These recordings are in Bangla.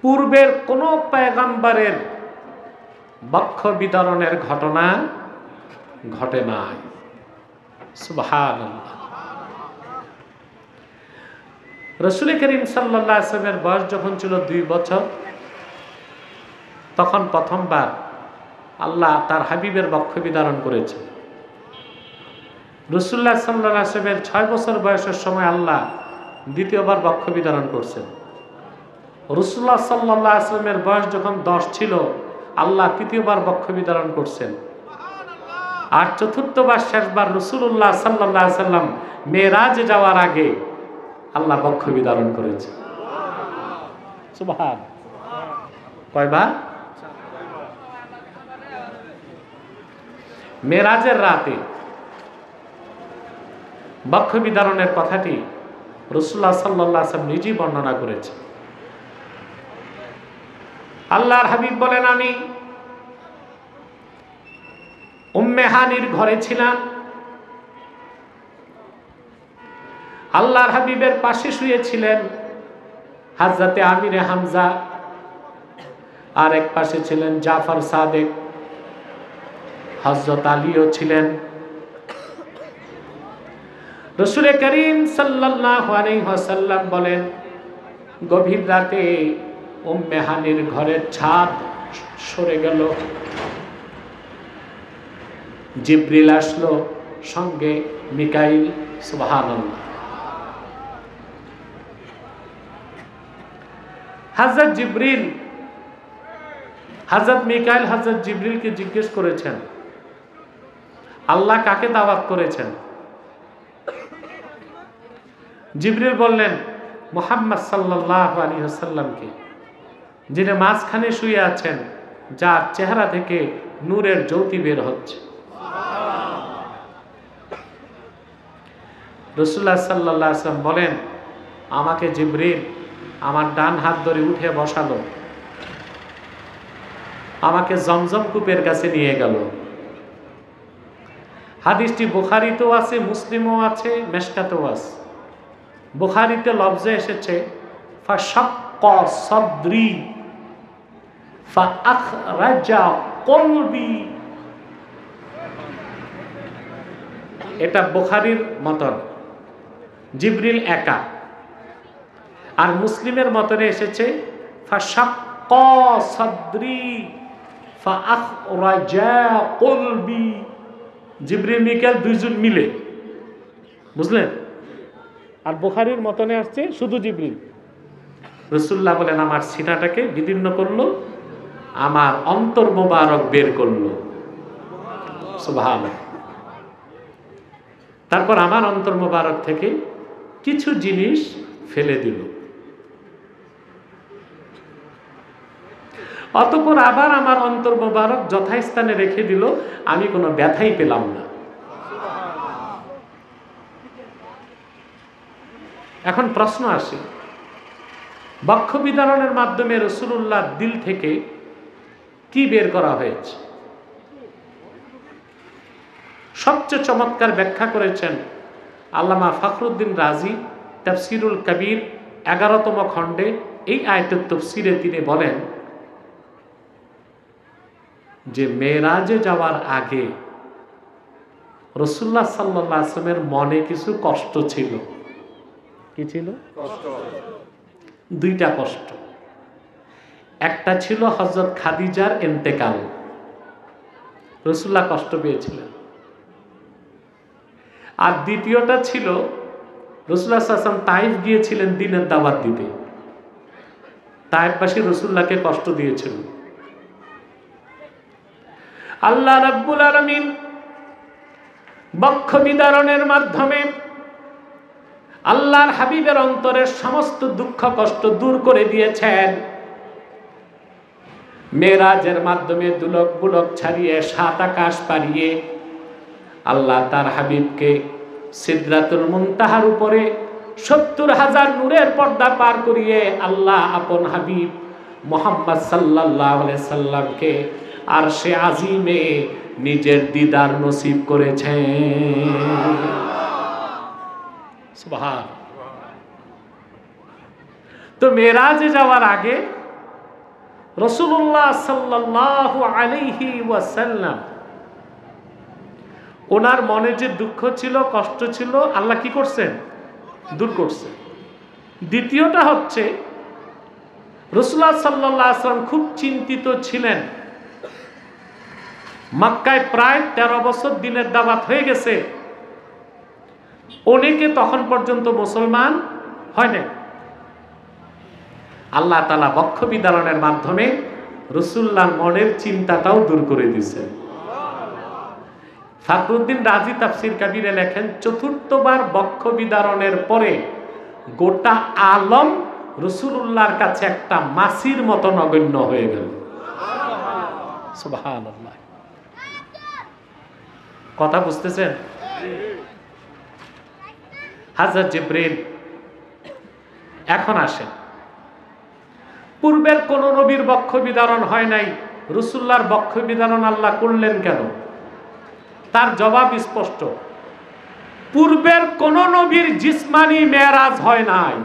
পূর্বের কোন পয়গম্বরের বক্ষ বিতরণের ঘটনা ঘটে নাই। সুবহানাল্লাহ। রাসূল করিম সাল্লাল্লাহু আলাইহি ওয়াসাল্লামের বয়স যখন ছিল 2 বছর, তখন প্রথমবার আল্লাহ তার হাবিবের বক্ষ বিতরণ করেছে। রাসূলুল্লাহ সাল্লাল্লাহু আলাইহি ওয়াসাল্লামের 6 বছর বয়সের সময় আল্লাহ দ্বিতীয়বার বক্ষ বিতরণ করছেন। রাসূলুল্লাহ সাল্লাল্লাহু আলাইহি ওয়াসাল্লামের বয়স যখন 10 ছিল, আল্লাহ তৃতীয়বার বক্ষ বিতরণ করছেন। আর চতুর্থবার শেষবার রাসূলুল্লাহ সাল্লাল্লাহু আলাইহি ওয়াসাল্লাম মেরাজে যাওয়ার আগে আল্লাহ বক্ষ বিতরণ করেছে। সুবহান। কয়বার? মেরাজের রাতে বক্ষ বিতরণের কথাটি রাসূলুল্লাহ সাল্লাল্লাহু আলাইহি ওয়াসাল্লাম নিজেই বর্ণনা করেছে। আল্লাহর হাবিব বলেন, আমি উম্মে হানির ঘরে ছিলাম। আল্লাহর হাবিবের পাশে শুয়েছিলেন হযরতে আমিরে হামজা, আর এক পাশে ছিলেন জাফর সাদেক, হযরত আলীও ছিলেন। রাসূল করিম সাল্লাল্লাহু আলাইহি ওয়াসাল্লাম বলেন, গভীর রাতে উম্মে হানির ঘরের ছাদ সরে গেল। জিবরিল আসলো, সঙ্গে মিকাইল। সুবহানাল্লাহ। হযরত জিবরিল, হযরত মিকাইল হযরত জিবরিলকে জিজ্ঞেস করেছেন, আল্লাহ কাকে দাওয়াত করেছেন? জিবরিল বললেন, মুহাম্মদ সাল্লাল্লাহু আলাইহি ওয়াসাল্লামকে, যিনি মাঝখানে শুয়ে আছেন, যার চেহারা থেকে নূরের জ্যোতি বের হচ্ছে। রাসূলুল্লাহ সাল্লাল্লাহু আলাইহি ওয়াসাল্লাম বলেন, আমাকে জিবরিল আমার ডান হাত ধরে উঠে বসালো, আমাকে জমজম কূপের কাছে নিয়ে গেল। হাদিসটি বুখারীতেও আছে, মুসলিমও আছে, মেশকাতেও আছে। বুখারীতে লফজে এসেছে ফাশাক্কা সাদরি ফাআখরাজা কলবি। এটা বুখারীর মতন, জিবরিল একা। আর মুসলিমের মতনে এসেছে ফাশাক্কা সাদরি ফাআখরাজা কলবি। জিবরিল মিকাইল দুইজন মিলে, বুঝলেন? আর বুখারীর মতনে আসছে শুধু জিবরিল। রাসূলুল্লাহ বলেন, আমার সিনাটাকে বিদীর্ণ করলো, আমার অন্তর মোবারক বের করলো। সুবহানাল্লাহ। তারপর আমার অন্তর মোবারক থেকে কিছু জিনিস ফেলে দিল। অতঃপর আবার আমার অন্তর মোবারক যথাস্থানে রেখে দিল, আমি কোনো ব্যথাই পেলাম না। এখন প্রশ্ন আসে, বক্ষ বিতরণের মাধ্যমে রাসূলুল্লাহর দিল থেকে কি বের করা হয়েছে? সবচেয়ে চমৎকার ব্যাখ্যা করেছেন আল্লামা ফখরুদ্দিন রাজি তাফসিরুল কবির 11তম খণ্ডে। এই আয়াতের তাফসিরে তিনি বলেন যে মেরাজে যাওয়ার আগে রাসূলুল্লাহ সাল্লাল্লাহু আলাইহি ওয়াসাল্লামের মনে কিছু কষ্ট ছিল। কি ছিল? কষ্ট। দুইটা কষ্ট। একটা ছিল হযরত খাদিজার ইন্তেকাল, রাসূলুল্লাহ কষ্ট পেয়েছিলেন। আর দ্বিতীয়টা ছিল রাসূলুল্লাহ সাল্লাল্লাহু আলাইহি ওয়াসাল্লাম তাইফ গিয়েছিলেন দ্বীনের দাওয়াত দিতে। তাইফবাসী রাসূলুল্লাহকে কষ্ট দিয়েছিল। আল্লাহ রাব্বুল আলামিন বক্ষ বিতরণের মাধ্যমে আল্লাহর হাবিবের অন্তরের সমস্ত দুঃখ কষ্ট দূর করে দিয়েছেন। মেরাজের মাধ্যমে দুলক বুলক ছাড়িয়ে 7 আকাশ পারিয়ে আল্লাহ তার হাবিবকে সিদরাতুল মুনতাহার উপরে 70,000 নূরের পর্দা পার করিয়ে আল্লাহ আপন হাবিব মুহাম্মদ সাল্লাল্লাহু আলাইহি সাল্লামকে আরশে আজিমে নিজের দিদার নসিব করেছেন। সুবহান। তো মেরাজে যাওয়ার আগে রাসূলুল্লাহ সাল্লাল্লাহু আলাইহি ওয়াসাল্লাম ওনার মনে যে দুঃখ ছিল, কষ্ট ছিল, আল্লাহ কি করছেন? দূর করছে। দ্বিতীয়টা হচ্ছে রাসূলুল্লাহ সাল্লাল্লাহু আলাইহি ওয়াসাল্লাম খুব চিন্তিত ছিলেন। মক্কায় প্রায় 13 বছর দিনের দাওয়াত হয়ে গেছে, অনেকে তখন পর্যন্ত মুসলমান হয় নাই। আল্লাহ তাআলা বক্ষ বিদারণের মাধ্যমে রাসূলুল্লাহর মনের চিন্তাটাও দূর করে দিয়েছে। ফখরুদ্দিন রাজি তাফসীর কাবীরে লেখেন, চতুর্থবার বক্ষ বিদারণের পরে গোটা আলম রাসূলুল্লাহর কাছে একটা মাছির মতো নগণ্য হয়ে গেল। সুবহানাল্লাহ। কথা বুঝতেছেন? হযরত জিবরিল এখন আসেন। পূর্বের কোন নবীর বক্ষ বিদারণ হয় নাই, রাসূলুল্লাহর বক্ষ বিদারণ আল্লাহ করলেন কেন? তার জবাব স্পষ্ট, পূর্বের কোন নবীর জিসমানি মেরাজ হয় নাই।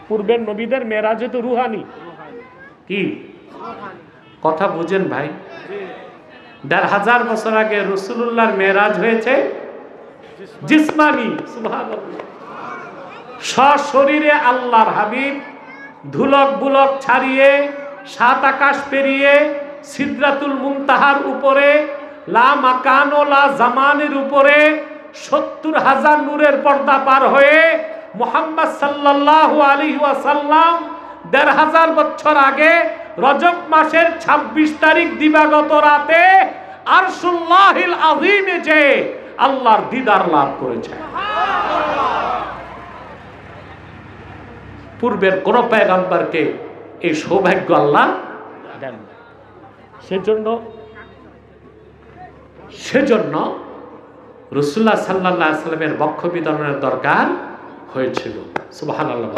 পূর্বের নবীদের মেরাজ তো রুহানি। কি কথা বুঝেন ভাই? ১৫০০ বছর আগে রাসূলুল্লাহর মেরাজ হয়েছে জিসমানি। সুবহানাল্লাহ। সশরীরে আল্লাহর হাবিব ধুলক বুলক ছাড়িয়ে ৭ আকাশ পেরিয়ে সিদরাতুল মুনতাহার উপরে লা মাকান ও লা জামানের উপরে ৭০,০০০ নূরের পর্দা পার হয়ে মুহাম্মদ সাল্লাল্লাহু আলাইহি ওয়াসাল্লাম ১৫০০ বছর আগে রজব মাসের ২৬ তারিখ দিবাগত রাতে আরশুল্লাহিল আযীমে যে আল্লাহর দিদার লাভ করেছে। পূর্বের কোন পয়গম্বরকে এই সৌভাগ্য আল্লাহ দেন। সেজন্য রাসূলুল্লাহ সাল্লাল্লাহু আলাইহি ওয়াসাল্লামের বক্ষ বিদারণের দরকার হয়েছিল। সুবহানাল্লাহ।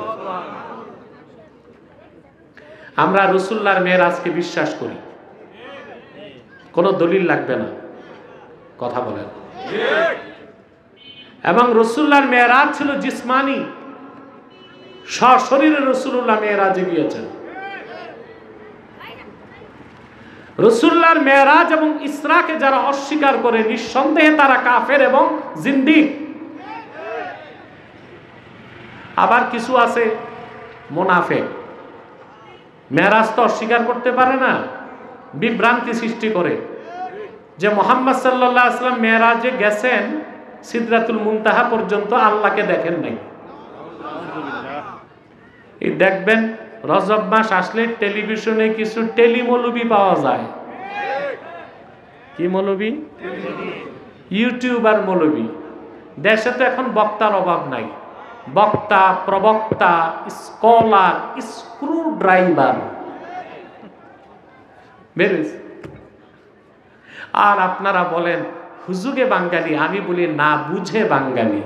আমরা রাসূলুল্লাহর মেরাজকে বিশ্বাস করি, কোনো দলিল লাগবে না। কথা বলেন। এবং রাসূলুল্লাহর মেরাজ ছিল জিসমানি, সশরীরে রাসূলুল্লাহ মেরাজে গিয়েছেন। রাসূলুল্লাহর মেরাজ এবং ইসরাকে যারা অস্বীকার করে নিঃসন্দেহে তারা কাফের এবং জিন্দিক। আবার কিছু আছে মুনাফিক, মেরাজ তো অস্বীকার করতে পারে না, বিভ্রান্তি সৃষ্টি করে যে মুহাম্মদ সাল্লাল্লাহু আলাইহি ওয়াসাল্লাম মেরাজে গেছেন, সিদরাতুল মুনতাহা পর্যন্ত আল্লাহকে দেখেন নাই। এই দেখবেন রজব মাস আসলে টেলিভিশনে কিছু টেলিমৌলবি পাওয়া যায়। কি মৌলবি? ইউটিউবার মৌলবি। দেশে তো এখন বক্তার অভাব নাই, বক্তা, প্রবক্তা, স্কলার, স্ক্রু ড্রাইভার বেরিয়েছে। আর আপনারা বলেন হুজুগে বাঙালি, আমি বলি না বুঝে বাঙালি।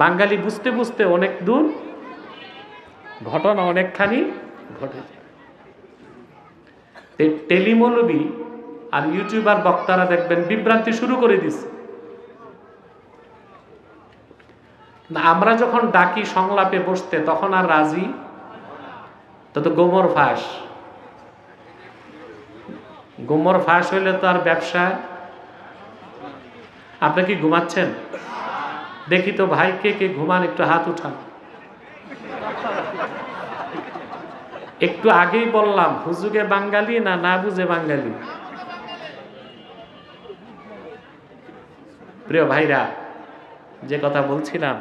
বাঙালি বুঝতে বুঝতে অনেক দূর, ঘটনা অনেকখানি ঘটে যায়। টেলিমৌলবি আর ইউটিউবার বক্তারা দেখবেন বিভ্রান্তি শুরু করে দিচ্ছে। আমরা যখন ডাকি সংলাপে বসতে তখন আর রাজি, তত গোমর ফাঁস। গোমর ফাঁস হইলে তো আর ব্যবসা। আপনি কি ঘুমাচ্ছেন? দেখি তো ভাই, কে কে ঘুমান একটু হাত উঠান। একটু আগেই বললাম হুজুগে বাঙালি না না বুঝে বাঙালি। প্রিয় ভাইরা, যে কথা বলছিলাম,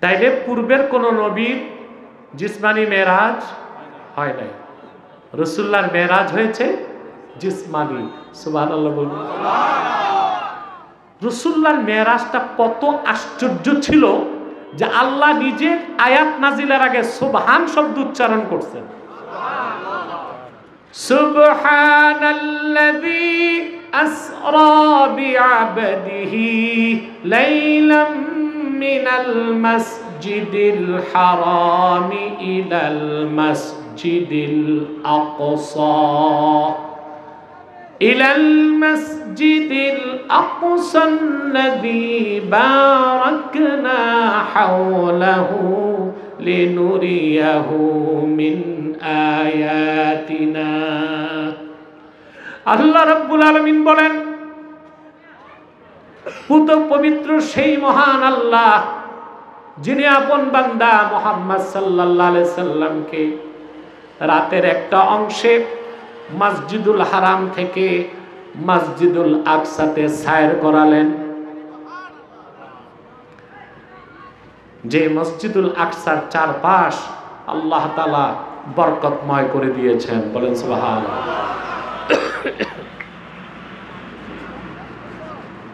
তাইলে পূর্বের কোন নবীর জিসমানি মেরাজ হয় নাই, রাসূলুল্লাহর মেরাজ হয়েছে জিসমানি। সুবহানাল্লাহ বলুন। রাসূলুল্লাহর মেরাজটা কত আশ্চর্য ছিল যে আল্লাহ নিজে আয়াত নাজিলের আগে সুবহান শব্দ উচ্চারণ করছেন। সুবহানাল্লাযী আসরা বিআবদিহি লাইলাম মিনাল মাসজিদিল হারামি ইলাল মাসজিদিল আকসা ইলাল মাসজিদিল আকসাল্লাযী বারাকনা হাওলাহু লিনুরিয়াহু মিন আয়াতিনা। আল্লাহ রাব্বুল আলামিন বলেন, পুত পবিত্র সেই মহান আল্লাহ যিনি আপন বান্দা মুহাম্মদ সাল্লাল্লাহু আলাইহি সাল্লামকে রাতের একটা অংশে মসজিদুল হারাম থেকে মসজিদুল আকসাতে সায়র করালেন। যে মসজিদুল আকসার চারপাশ আল্লাহ তাআলা বরকতময় করে দিয়েছেন, বলেন সুবহানাল্লাহ।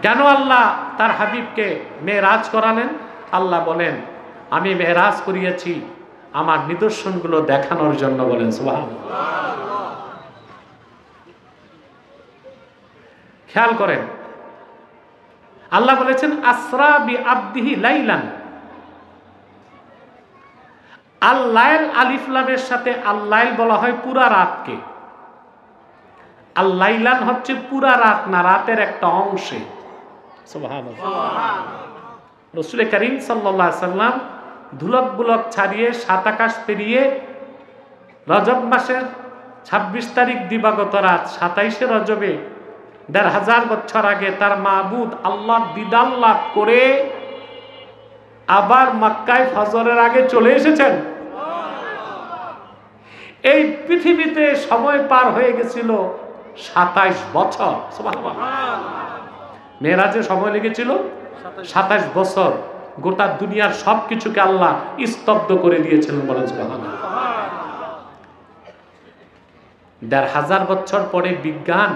কেন আল্লাহ তার হাবিবকে মেরাজ করালেন? আল্লাহ বলেন, আমি মেরাজ করিয়েছি আমার নিদর্শনগুলো দেখানোর জন্য, বলেন সুবহানাল্লাহ। খেয়াল করেন, আল্লাহ বলেছেন আসরা বি আবদিহি লাইলান। আল লাইল আলিফ লামের সাথে আল লাইল বলা হয় পুরা রাতকে, আল লাইলান হচ্ছে পুরা রাত না, রাতের একটা অংশে। সুবহানাল্লাহ। রাসূল করিম সাল্লাল্লাহু আলাইহি সাল্লাম ধুলক বুলক ছাড়িয়ে সাত আকাশ পেরিয়ে রজব মাসের ২৬ তারিখ দিবাগত রাত ২৭শে রজবে ১৫০০ বছর আগে তার মাবুদ আল্লাহ দিদার লাভ করে আবার মক্কায় ফজরের আগে চলে এসেছেন। এই পৃথিবীতে সময় পার হয়ে গেছিল ২৭ বছর। সুবহানাল্লাহ। মেরাজে সময় লেগেছিল ২৭ বছর। গোটা দুনিয়ার সবকিছুকে আল্লাহ স্তব্ধ করে দিয়েছিলেন, বলেন সুবহানাল্লাহ। ১৫০০ বছর পরে বিজ্ঞান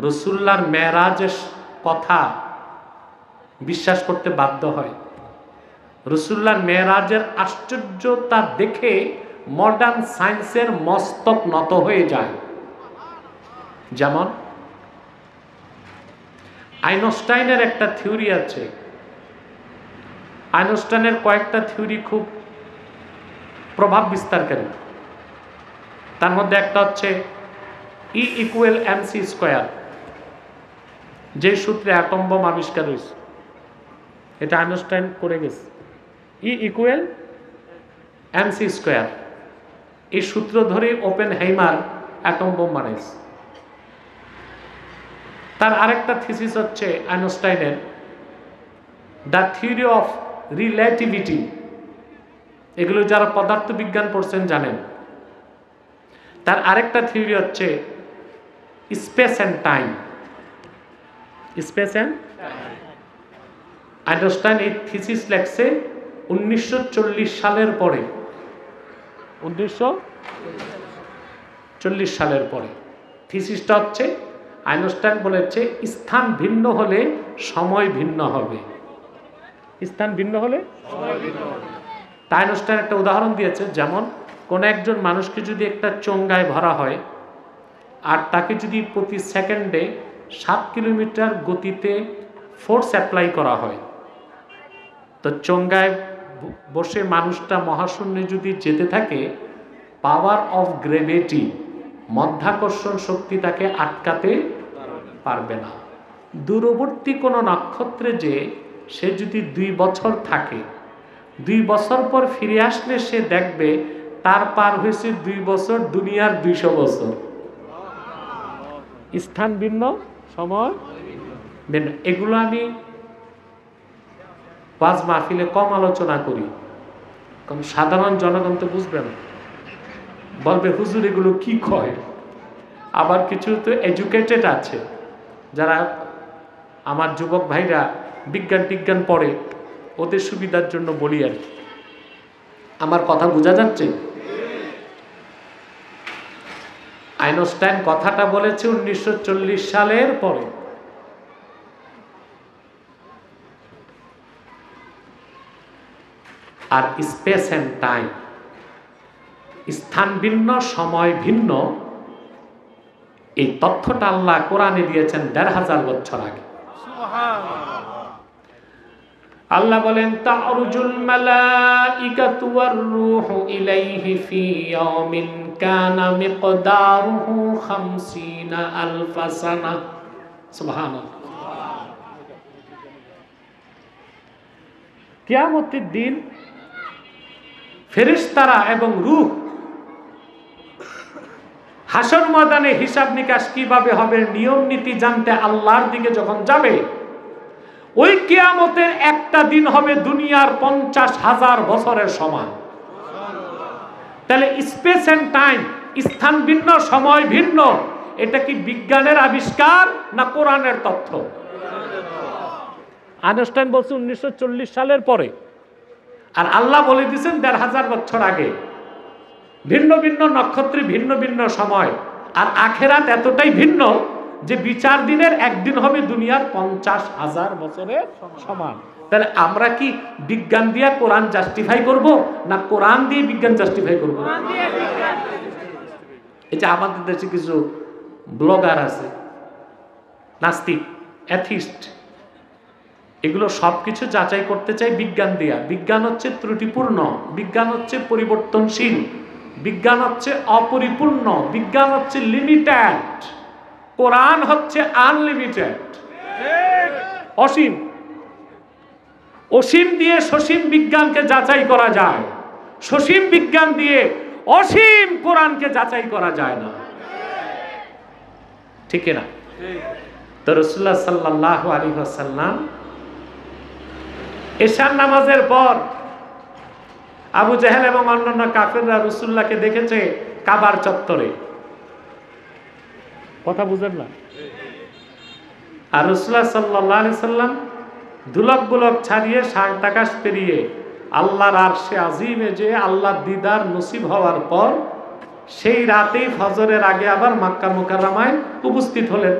রাসূলুল্লাহর মেরাজের কথা বিশ্বাস করতে বাধ্য হয়। রাসূলুল্লাহর মেরাজের আশ্চর্যতা দেখে মডার্ন সায়েন্সের মস্তক নত হয়ে যায়। যেমন আইনস্টাইনের একটা থিওরি আছে। আইনস্টাইনের কয়েকটা থিওরি খুব প্রভাব বিস্তারকারী। তার মধ্যে একটা হচ্ছে E = mc², যে সূত্রে অ্যাটম বোম আবিষ্কার হয়েছে, এটা আইনস্টাইন করে গেছে। E = mc², এই সূত্র ধরে ওপেনহাইমার অ্যাটম বোম বানাইছে। তার আরেকটা থিসিস হচ্ছে আইনস্টাইনের দ্য থিওরি অফ রিলেটিভিটি। এগুলো যারা পদার্থবিজ্ঞান পড়ছেন জানেন। তার আরেকটা থিওরি হচ্ছে space and time. Space and Einstein এই থিসিস লেখছে 1940 সালের পরে। 1940 সালের পরে থিসিসটা হচ্ছে আইনস্টাইন বলেছে স্থান ভিন্ন হলে সময় ভিন্ন হবে। স্থান ভিন্ন হলে সময় ভিন্ন হবে। তাই আইনস্টাইন একটা উদাহরণ দিয়েছে, যেমন কোন একজন মানুষকে যদি একটা চোঙ্গায় ভরা হয় আর তাকে যদি প্রতি সেকেন্ডে 7 কিলোমিটার গতিতে ফোর্স অ্যাপ্লাই করা হয়, তো চোঙ্গায় বসে মানুষটা মহাশূন্যে যদি যেতে থাকে, পাওয়ার অফ গ্রেভিটি, মধ্যাকর্ষণ শক্তি তাকে আটকাতে পারবে না। দূরবর্তী কোনো নক্ষত্রে যে সে যদি 2 বছর থাকে, 2 বছর পর ফিরে আসলে সে দেখবে তার পার হয়েছে 2 বছর দুনিয়ার 200 বছর। স্থান ভিন্ন, সময় ভিন্ন। এগুলো আমি ওয়াজ মাহফিলে কম আলোচনা করি, কারণ সাধারণ জনগণ তো বুঝবে না, বলবে হুজুর এগুলো কি কয়। আবার কিছু তো এডুকেটেড আছে, যারা আমার যুবক ভাইরা বিজ্ঞান পড়ে, ওদের সুবিধার জন্য বলি আর কি। আমার কথা বোঝা যাচ্ছে? আইনস্টাইন কথাটা বলেছে 1940 সালের পরে। আর স্পেস অ্যান্ড টাইম, স্থান ভিন্ন সময় ভিন্ন, এই তথ্যটা আল্লাহ কোরআনে দিয়েছেন 1500 বছর আগে। আল্লাহ বলেন তা'রুজুল মালাইকাতু ওয়ার রূহু ইলাইহি ফি ইয়াউমিন কানা মিকদারুহু 50 আলফ সানা। সুবহানাল্লাহ। কিয়ামতের দিন ফেরেশতারা এবং রূহ হাসর ময়দানে হিসাব নিকাশ কিভাবে হবে, নিয়ম নীতি জানতে আল্লাহর দিকে যখন যাবে, ওই কিয়ামতের একটা দিন হবে দুনিয়ার 50,000 বছরের সমান। তাহলে স্পেস এন্ড টাইম, স্থান ভিন্ন সময় ভিন্ন, এটা কি বিজ্ঞানের আবিষ্কার না কোরআনের তথ্য? আইনস্টাইন বলছে 1940 সালের পরে, আর আল্লাহ বলে দিয়েছেন 1500 বছর আগে। ভিন্ন ভিন্ন নক্ষত্রে ভিন্ন ভিন্ন সময়, আর আখেরাত এতটাই ভিন্ন যে বিচার দিনের একদিন হবে দুনিয়ার 50,000 বছরের সমান। তাহলে আমরা কি বিজ্ঞান দিয়ে কোরআন জাস্টিফাই করব না কোরআন দিয়ে বিজ্ঞান জাস্টিফাই করব? এই যে আমাদের দেশে কিছু ব্লগার আছে, নাস্তিক, অ্যাথিস্ট, এগুলো সবকিছু যাচাই করতে চাই বিজ্ঞান দিয়া। বিজ্ঞান হচ্ছে ত্রুটিপূর্ণ, বিজ্ঞান হচ্ছে পরিবর্তনশীল, বিজ্ঞান হচ্ছে অপরিপূর্ণ, বিজ্ঞান হচ্ছে লিমিটেড, কোরআন হচ্ছে আনলিমিটেড, অসীম। অসীম দিয়ে সসীম বিজ্ঞানকে যাচাই করা যায়, সসীম বিজ্ঞান দিয়ে অসীম কোরআনকে যাচাই করা যায় না, ঠিক না? তো রাসূলুল্লাহ সাল্লাল্লাহু আলাইহি ওয়াসাল্লাম এশার নামাজের পর আবু জাহেল এবং অন্যান্য কাফেররা রাসূলুল্লাহকে দেখেছে কাবার চত্বরে। কথা বুঝেন না? আর রাসূলুল্লাহ সাল্লাল্লাহু আলাইহি সাল্লাম ধুলক বুলক ছাড়িয়ে সাত আকাশ পেরিয়ে আল্লাহর আরশে আজিমে যে আল্লাহর দিদার নসিব হওয়ার পর সেই রাতেই ফজরের আগে আবার মক্কা মুকাররমায় উপস্থিত হলেন।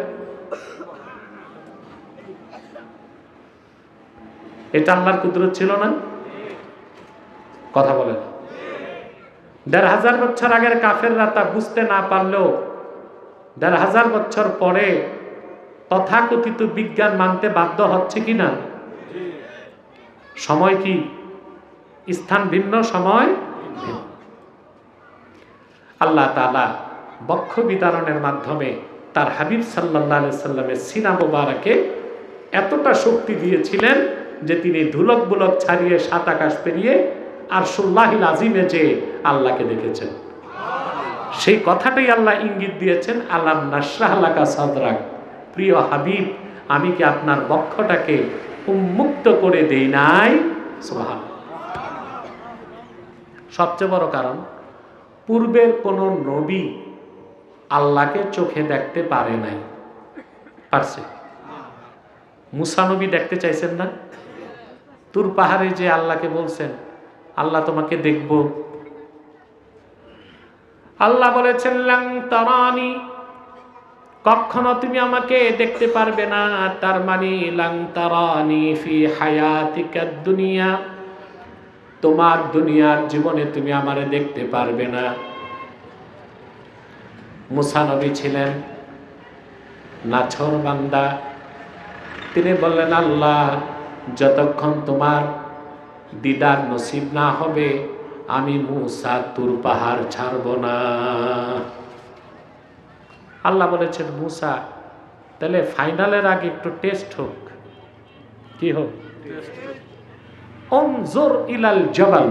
এটা আল্লাহর কুদরত ছিল না? কথা বলেন। 1500 বছর আগের কাফেররা তা বুঝতে না পারলেও 1500 বছর পরে তথাকথিত বিজ্ঞান মানতে বাধ্য হচ্ছে কিনা? সময় কি? স্থান ভিন্ন, সময় ভিন্ন। আল্লাহ তাআলা বক্ষ বিতরণের মাধ্যমে তার হাবিব সাল্লাল্লাহু আলাইহি সাল্লামের সিনা মুবারকে এতটা শক্তি দিয়েছিলেন যে তিনি ধুলক বুলক ছাড়িয়ে সাত আকাশ পেরিয়ে আরশুল্লাহিল আজিমে যে আল্লাহকে দেখেছেন। সেই কথাটাই আল্লাহ ইঙ্গিত দিয়েছেন, আলাম নাশরাহ লাকা সাদরাক, প্রিয় হাবিব আমি কি আপনার বক্ষটাকে উন্মুক্ত করে দেই নাই? সুবহানাল্লাহ। সবচেয়ে বড় কারণ, পূর্বের কোন নবী আল্লাহকে চোখে দেখতে পারে নাই। পারছে? মুসা নবী দেখতে চাইছেন না? তুর পাহাড়ে যে আল্লাহকে বলছেন আল্লাহ তোমাকে দেখব, আল্লাহ বলেছেন লাং তারানি, কখনো তুমি আমাকে দেখতে পারবে না। তার মানে লাং তারানি ফি হায়াতিকাদ দুনিয়া, তোমার দুনিয়ার জীবনে তুমি আমারে দেখতে পারবে না। মুসা নবী ছিলেন নাছর বান্দা, তিনি বললেন আল্লাহ যতক্ষণ তোমার দিদার নসিব না হবে আমি মুসা তুর পাহাড় ছাড়ব না। আল্লাহ বলেছেন মুসা তাহলে ফাইনালের আগে একটু টেস্ট হোক। কি হোক? উনজুর ইলাল জাবাল,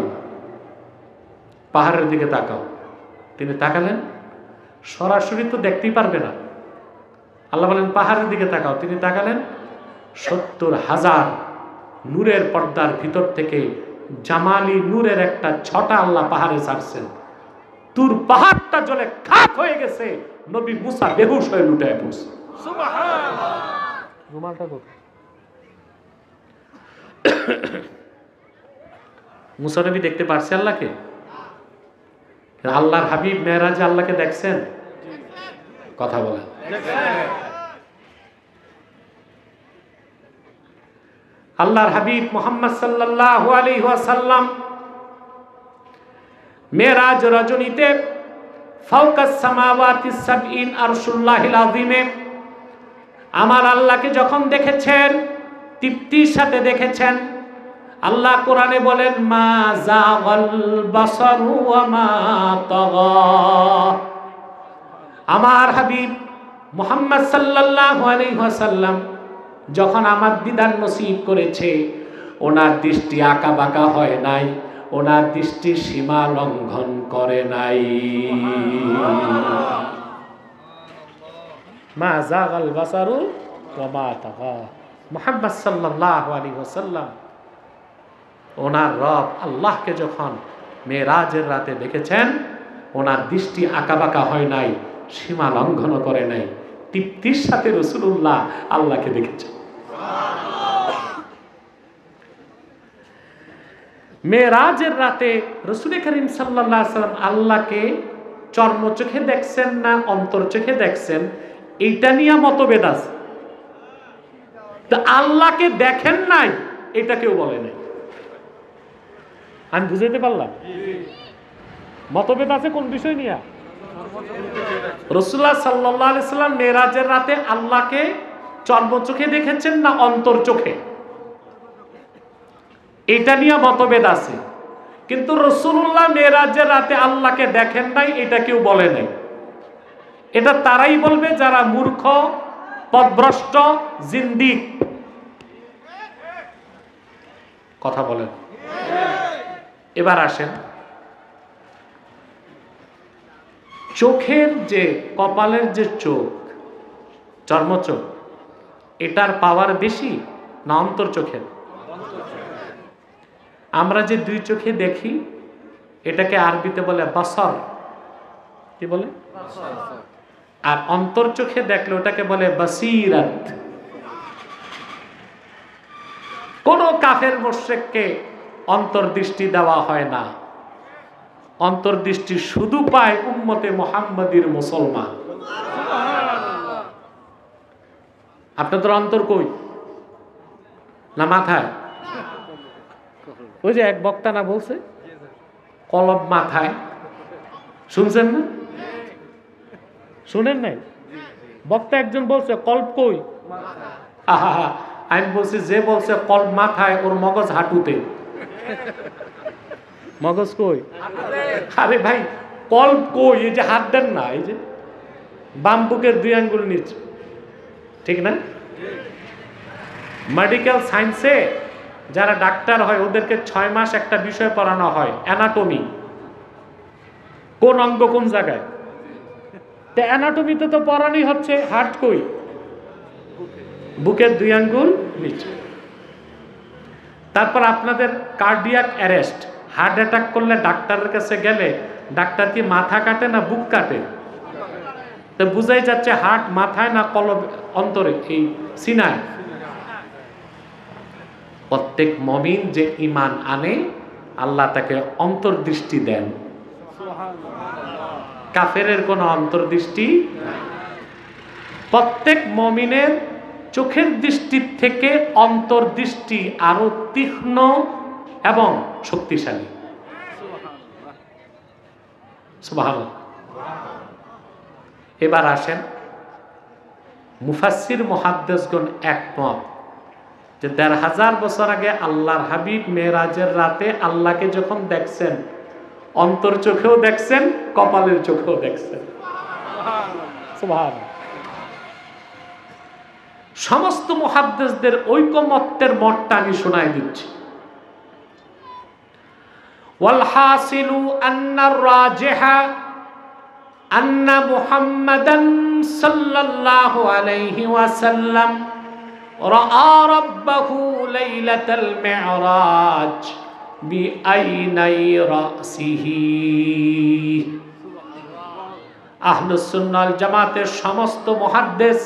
পাহাড়ের দিকে তাকাও। তিনি তাকালেন, সরাসরি তো দেখতেই পারবে না। আল্লাহ বলেন পাহাড়ের দিকে তাকাও। তিনি তাকালেন, 70,000 নূরের পর্দার ভিতর থেকে জামালি নূরের একটা ছটা আল্লাহ পাহাড়ে ছাড়ছেন। তুর পাহাড়টা জ্বলে খাক হয়ে গেছে, নবী মুসা বেহুশ হয়ে লুটায় পড়ছে। সুবহানাল্লাহ। রুমালটা কোথায়? মুসা নবী দেখতে পারছে আল্লাহকে? আল্লাহর হাবিব মেরাজে আল্লাহকে দেখছেন? কথা বলেন। আল্লাহর হাবিব মুহাম্মদ সাল্লাল্লাহু আলাইহি ওয়াসাল্লাম মেরাজ রজনীতে ফাওকাস সামাওয়াতিস সাবঈন আরশুল্লাহিল আযীমে আমার আল্লাহকে যখন দেখেছেন, তৃপ্তির সাথে দেখেছেন, আল্লাহ কোরআনে বলেন মা যাগাল বাসারু ওয়া মা তাগা। আমার হাবিব মুহাম্মদ সাল্লাল্লাহু আলাইহি ওয়াসাল্লাম যখন আমার দিদার নসিব করেছে, ওনার দৃষ্টি আঁকা বাঁকা হয় নাই, ওনার দৃষ্টি সীমা লঙ্ঘন করে নাই। মা যাগাল বাসারু ওয়া মা তাগা। মুহাম্মদ সাল্লাল্লাহু আলাইহি ওয়াসাল্লাম ওনার রব আল্লাহকে যখন মেরাজের রাতে দেখেছেন, ওনার দৃষ্টি আঁকা বাঁকা হয় নাই, সীমা লঙ্ঘন করে নাই, তৃপ্তির সাথে রাসূলুল্লাহ আল্লাহকে দেখেছেন। মেরাজের রাতে রাসূল করিম সাল্লাল্লাহু আলাইহি ওয়াসাল্লাম আল্লাহকে চর্ম চোখে দেখছেন না অন্তর চোখে দেখছেন, এইটা নিয়ে মতভেদ আছে। তো আল্লাহকে দেখেন নাই এটা কেউ বলে নাই। আমি বুঝাইতে পারলাম? মতভেদ আছে কোন বিষয় নিয়ে? রাসূলুল্লাহ সাল্লাল্লাহু আলাইহি ওয়াসাল্লাম মেরাজের রাতে আল্লাহকে চর্ম চোখে দেখেছেন না অন্তর চোখে, এটা নিয়ে মতভেদ আছে। কিন্তু রাসূলুল্লাহ মেরাজের রাতে আল্লাহকে দেখেন নাই এটা কেউ বলে নাই। এটা তারাই বলবে যারা মূর্খ, পথভ্রষ্ট, জিন্দিক। কথা বলেন। এবার আসেন, চোখের যে কপালের যে চোখ, চর্মচোখ, এটার পাওয়ার বেশি না অন্তর চোখের? আমরা যে দুই চোখে দেখি এটাকে আরবিতে বলে বাসর। কি বলে? আর অন্তর চোখে দেখলে ওটাকে বলে বাসিরাত। কোন কাফের মুশরিককে অন্তর্দৃষ্টি দেওয়া হয় না, অন্তর্দৃষ্টি শুধু পায় উম্মতে মুহাম্মাদির মুসলমান। আপনাদের অন্তর কই? না মাথায়? ওই যে এক বক্তা না বলছে কলব মাথায়, শুনছেন না? শুনেন নাই? বক্তা একজন বলছে কলব কই? আহা, আমি বলছি যে বলছে কলব মাথায় ওর মগজ হাঁটুতে। মগজ কই? আরে ভাই কলব কই? এই যে হাত দেন না, এই যে বাম বুকের 2 আঙ্গুল নিচে, ঠিক না? মেডিকেল সায়েন্সে যারা ডাক্তার হয় ওদেরকে 6 মাস একটা বিষয় পড়ানো হয়, অ্যানাটমি। কোন অঙ্গ কোন জায়গায়। তো অ্যানাটমিতে তো পড়ানোই হচ্ছে হার্ট কই? বুকের 2 আঙ্গুল নিচে। তারপর আপনাদের কার্ডিয়াক অ্যারেস্ট, হার্ট অ্যাটাক করলে ডাক্তারের কাছে গেলে ডাক্তার কি মাথা কাটে না বুক কাটে? তো বুঝাই যাচ্ছে হার্ট মাথায় না কলব অন্তরে, এই সিনায়। প্রত্যেক মুমিন যে ঈমান আনে আল্লাহ তাকে অন্তর্দৃষ্টি দেন, কাফেরের কোনো অন্তর্দৃষ্টি। প্রত্যেক মুমিনের চোখের দৃষ্টির থেকে অন্তর্দৃষ্টি আরো তীক্ষ্ণ এবং শক্তিশালী। সুবহানাল্লাহ। এবার আসেন, মুফাসসির মুহাদ্দিসগণ একমত যে ১৫০০ বছর আগে আল্লাহর হাবিব মেরাজের রাতে আল্লাহকে যখন দেখছেন, অন্তর চোখেও দেখছেন, কপালের চোখেও দেখছেন। সুবহানাল্লাহ। সমস্ত মুহাদ্দিসদের ঐকমত্যের মতটা আমি শোনাই দিচ্ছি। ওয়াল হাসিলু আন্নার রাজিহা আন্না মুহাম্মাদান সাল্লাল্লাহু আলাইহি ওয়াসাল্লাম রাআ রাব্বাহু লাইলাতাল মি'রাজ বিআইনাই রাসিহি। আহলুস সুন্নাহ ওয়াল জামাতের সমস্ত মুহাদ্দিস,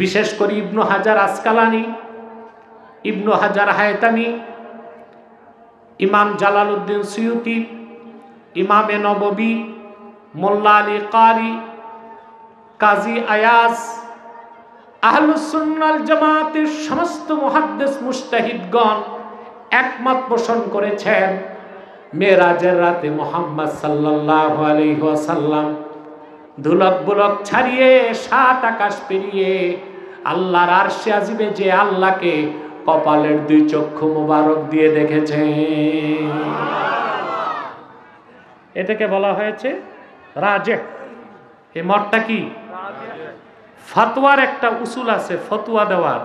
বিশেষ করে ইবনু হাজার আসকালানি, ইবনু হাজার হায়তামি, ইমাম জালালউদ্দিন সুয়ুতি, ইমামে নববী, মোল্লা আলী কারি, কাজী আয়াজ, আহলুস সুন্নাহ ওয়াল জামাতের সমস্ত মুহাদ্দিস মুজতাহিদগণ একমত পোষণ করেছেন মেরাজের রাতে মুহাম্মদ সাল্লাল্লাহু আলাইহি ওয়াসাল্লাম ধুলক বুলক ছাড়িয়ে 7 আকাশ পেরিয়ে আল্লাহর আরশে আজিমে যে আল্লাহকে কপালের দুই চক্ষু মোবারক দিয়ে দেখেছেন। এটাকে বলা হয়েছে রাজেহ। এই মতটা কি? ফতোয়ার একটা উসুল আছে, ফতোয়া দেওয়ার।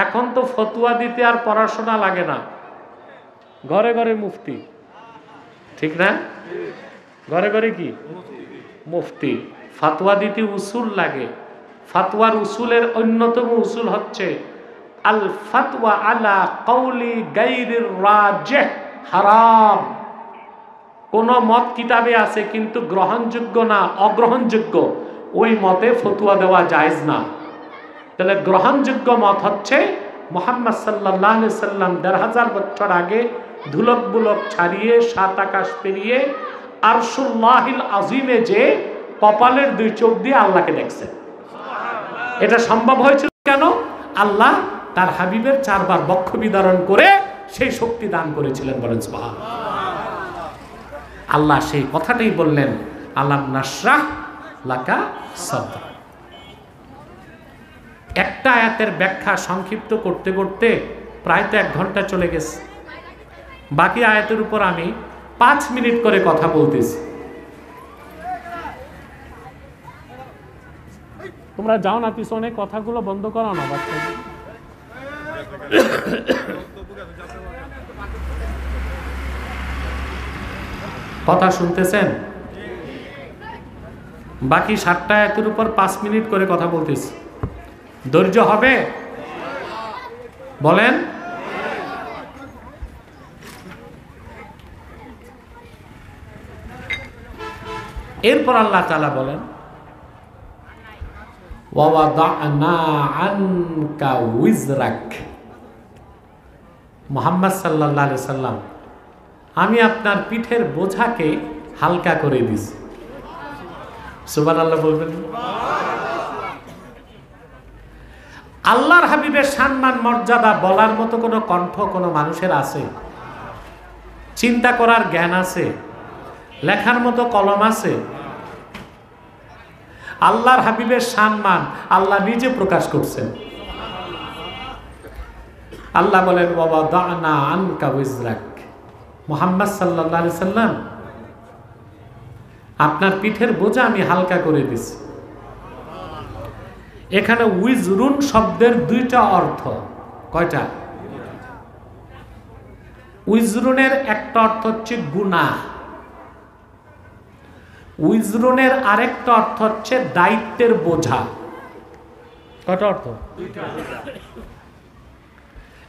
এখন তো ফতোয়া দিতে আর পড়াশোনা লাগে না, ঘরে ঘরে মুফতি, ঠিক না? ঘরে ঘরে কি মুফতি। ফতোয়া দিতে উসুল লাগে। ফতোয়ার উসুলের অন্যতম উসুল হচ্ছে আল ফাতওয়া আলা কওলি গায়রির রাজিহ হারাম। কোন মত কিতাবে আছে কিন্তু গ্রহণযোগ্য না, অগ্রহণযোগ্য, ওই মতে ফতোয়া দেওয়া জায়েজ না। তাহলে গ্রহণযোগ্য মত হচ্ছে মুহাম্মদ সাল্লাল্লাহু আলাইহি সাল্লাম ১৫০০ বছর আগে ধুলক বুলক ছাড়িয়ে ৭ আকাশ পেরিয়ে আরশুল্লাহিল আজিমে যে কপালের দুই চোখ দিয়ে আল্লাহকে দেখছেন। এটা সম্ভব হয়েছিল কেন? আল্লাহ তার হাবিবের ৪ বার বক্ষ বিদারণ করে সেই শক্তি দান করেছিলেন। বলেন সুবহানাল্লাহ। আল্লাহ সেই কথাটাই বললেন, আলাম নাশরাহ লাকা সাদরাক। একটা আয়াতের ব্যাখ্যা সংক্ষিপ্ত করতে করতে প্রায় তো ১ ঘন্টা চলে গেছে। বাকি আয়াতের উপর আমি ৫ মিনিট করে কথা বলতেছি। তোমরা যাও না পিছনে, কথাগুলো বন্ধ করো না বাচ্চা। কথা শুনতেছেন? বাকি ৭টা আয়াতের উপর ৫ মিনিট করে কথা বলতেছি। ধৈর্য হবে? বলেন। এরপর আল্লাহ তাআলা বলেন, ওয়াওয়াদানা আনকা উইজরাক। মুহাম্মদ সাল্লাল্লাহু আলাইহি সাল্লাম, আমি আপনার পিঠের বোঝাকে হালকা করে দিয়েছি। সুবহানাল্লাহ বলবেন। আল্লাহর হাবিবের সম্মান মর্যাদা বলার মতো কোনো কণ্ঠ কোনো মানুষের আছে? চিন্তা করার জ্ঞান আছে? লেখার মতো কলম আছে? আল্লাহর হাবিবের সম্মান আল্লাহ নিজে প্রকাশ করছেন। আল্লাহ বলেন, ওয়াদানা আনকা উইজরাক। মুহাম্মদ সাল্লাল্লাহু আলাইহি সাল্লাম, আপনার পিঠের বোঝা আমি হালকা করে দিছি। এখানে উইজরুন শব্দের ২টা অর্থ। কয়টা? উইজরুনের একটা অর্থ হচ্ছে গুনাহ, উইজরুনের আরেকটা অর্থ হচ্ছে দায়িত্বের বোঝা। কয়টা অর্থ?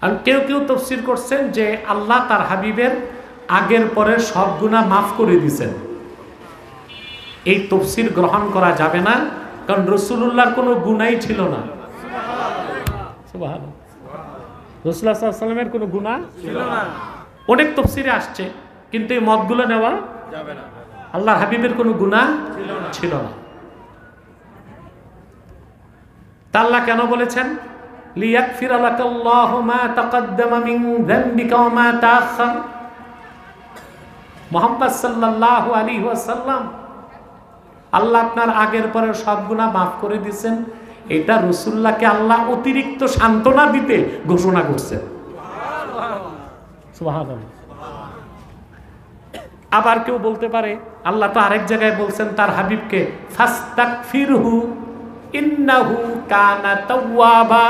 আর কেউ কেউ তাফসীর করছেন যে আল্লাহ তার হাবিবের আগের পরের সব গুনাহ মাফ করে দিয়েছেন। এই তাফসীর গ্রহণ করা যাবে না, কারণ রাসূলুল্লাহর কোনো গুনাহই ছিল না। সুবহানাল্লাহ। রাসূলুল্লাহ সাল্লাল্লাহু আলাইহি ওয়াসাল্লামের কোনো গুনাহ ছিল না। অনেক তাফসীরে আসছে, কিন্তু এই মতগুলো নেওয়া যাবে না। আল্লাহর হাবিবের কোনো গুনাহ ছিল না। তা আল্লাহ কেন বলেছেন লিয়াগফিরা লাকাল্লাহু মা তাকাদ্দামা মিন যামবিকা ওয়া মা তাআখার? মুহাম্মদ সাল্লাল্লাহু আলাইহি ওয়াসাল্লাম, আল্লাহ আপনার আগের পরের সব গুনাহ মাফ করে দিয়েছেন। এটা রাসূলুল্লাহকে আল্লাহ অতিরিক্ত সান্ত্বনা দিতে ঘোষণা করছেন। সুবহানাল্লাহ। আবার কেউ বলতে পারে আল্লাহ তো আরেক জায়গায় বলছেন তার হাবিবকে, ফাস্তাগফিরহু ইন্নাহু কানা তাওয়াবা।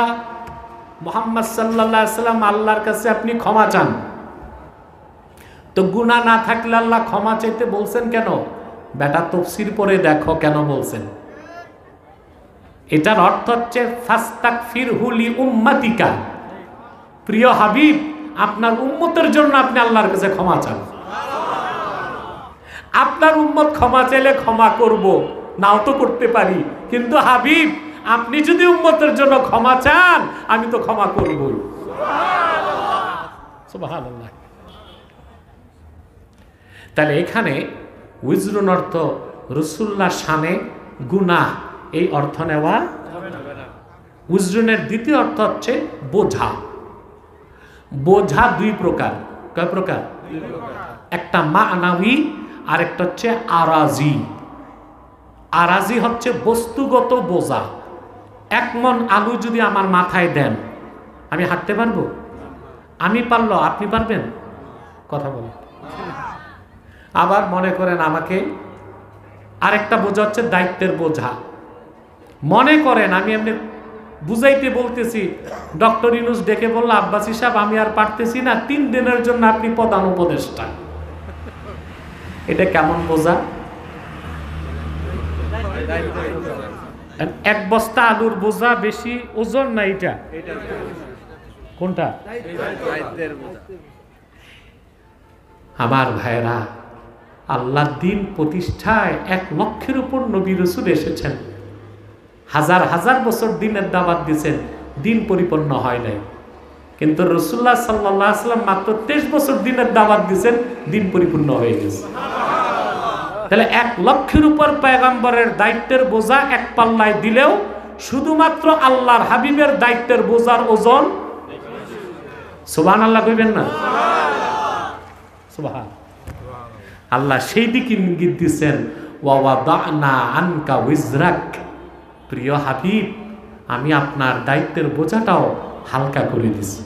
মুহাম্মদ সাল্লাল্লাহু আলাইহি ওয়াসাল্লাম, আল্লাহর কাছে আপনি ক্ষমা চান। তো গুনাহ না থাকলে আল্লাহ ক্ষমা চাইতে বলছেন কেন? বেটা তাফসীর পড়ে দেখো কেন বলছেন। এটার অর্থ হচ্ছে ফাস্তাগফিরহু লি উম্মাতিকা। প্রিয় হাবিব, আপনার উম্মতের জন্য আপনি আল্লাহর কাছে ক্ষমা চান। আপনার উম্মত ক্ষমা চাইলে ক্ষমা করব, নাও তো করতে পারি, কিন্তু হাবিব আপনি যদি উম্মতের জন্য ক্ষমা চান আমি তো ক্ষমা করব। সুবহানাল্লাহ। তাহলে এখানে উইজরুন অর্থ রাসূলুল্লাহর শানে গুনাহ, এই অর্থ নেওয়া যাবে না। উইজরুনের দ্বিতীয় অর্থ হচ্ছে বোঝা। বোঝা ২ প্রকার। কয় প্রকার? একটা মানাবী, আরেকটা হচ্ছে আরাজি। আরাজি হচ্ছে বস্তুগত বোঝা। ১ মণ আলু যদি আমার মাথায় দেন, আমি হাঁটতে পারবো? আমি পারলো আপনি পারবেন? কথা বলেন। আবার মনে করেন আমাকে আরেকটা বোঝা হচ্ছে দায়িত্বের বোঝা। মনে করেন আমি এমনি বুঝাইতে বলতেছি, ডক্টর ইউনূস ডেকে বলল, আব্বাসী সাহেব আমি আর পারতেছি না, 3 দিনের জন্য আপনি প্রধান উপদেষ্টা। এটা কেমন বোঝা? 1 বস্তা আলুর বোঝা বেশি ওজন না এটা? কোনটা? আমার ভাইরা, আল্লাহর দিন প্রতিষ্ঠায় 1 লক্ষের উপর নবী রাসূল এসেছেন, হাজার হাজার বছর দিনের দাওয়াত দিয়েছেন, দিন পরিপূর্ণ হয় নাই। কিন্তু রাসূলুল্লাহ সাল্লাল্লাহু আলাইহি ওয়াসাল্লাম মাত্র 23 বছর দিনের দাওয়াত দিয়েছেন, দিন পরিপূর্ণ হয়ে গেছে। তাহলে 1 লক্ষের উপর পয়গম্বরের দায়িত্বের বোঝা এক পাল্লায় দিলেও শুধুমাত্র আল্লাহর হাবিবের দায়িত্বের বোঝার ওজন, সুবহানাল্লাহ কইবেন না? সুবহান আল্লাহ সেই দিকে ইঙ্গিত দিচ্ছেন, ওয়া ওয়াদানা আনকা উজরাক, প্রিয় হাবিব আমি আপনার দায়িত্বের বোঝাটাও হালকা করে দিছি।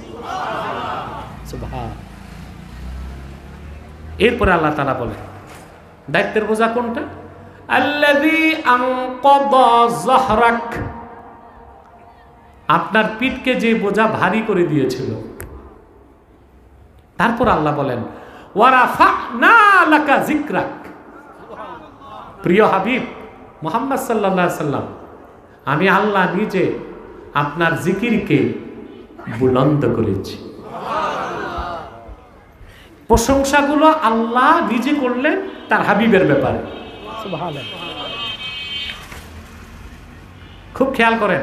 সুবহান। এরপরে আল্লাহ তাআলা বলেন দায়িত্বের বোঝা কোনটা? আল্লাযী আনকাযা যাহরাক, আপনার পিঠকে যে বোঝা ভারী করে দিয়েছিল। তারপর আল্লাহ বলেন ওয়া রাফা'না লাকা যিকরাক, প্রিয় হাবিব মুহাম্মদ সাল্লাল্লাহু আলাইহি সাল্লাম আমি আল্লাহ নিজে আপনার জিকিরকে বুলন্দ করেছি। প্রশংসাগুলো আল্লাহ নিজে করলেন তার হাবিবের ব্যাপারে। সুবহানাল্লাহ। খুব খেয়াল করেন,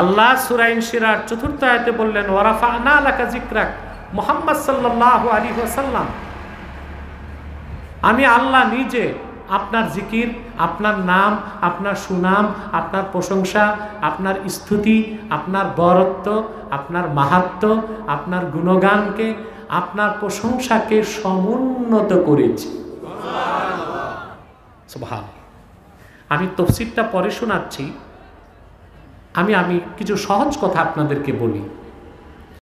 আল্লাহ সূরা ইনশিরার 4th আয়াতে বললেন ওয়া রাফা'না লাকা যিকরাক, মুহাম্মদ সাল্লাল্লাহু আলাইহি ওয়াসাল্লাম আমি আল্লাহ নিজে আপনার জিকির, আপনার নাম, আপনার সুনাম, আপনার প্রশংসা, আপনার স্তুতি, আপনার বরত্ব, আপনার মাহাত্ম্য, আপনার গুণগানকে, আপনার প্রশংসাকে সমুন্নত করেছি। সুবহানাল্লাহ। আমি তাফসীরটা পরে শোনাচ্ছি, আমি কিছু সহজ কথা আপনাদেরকে বলি।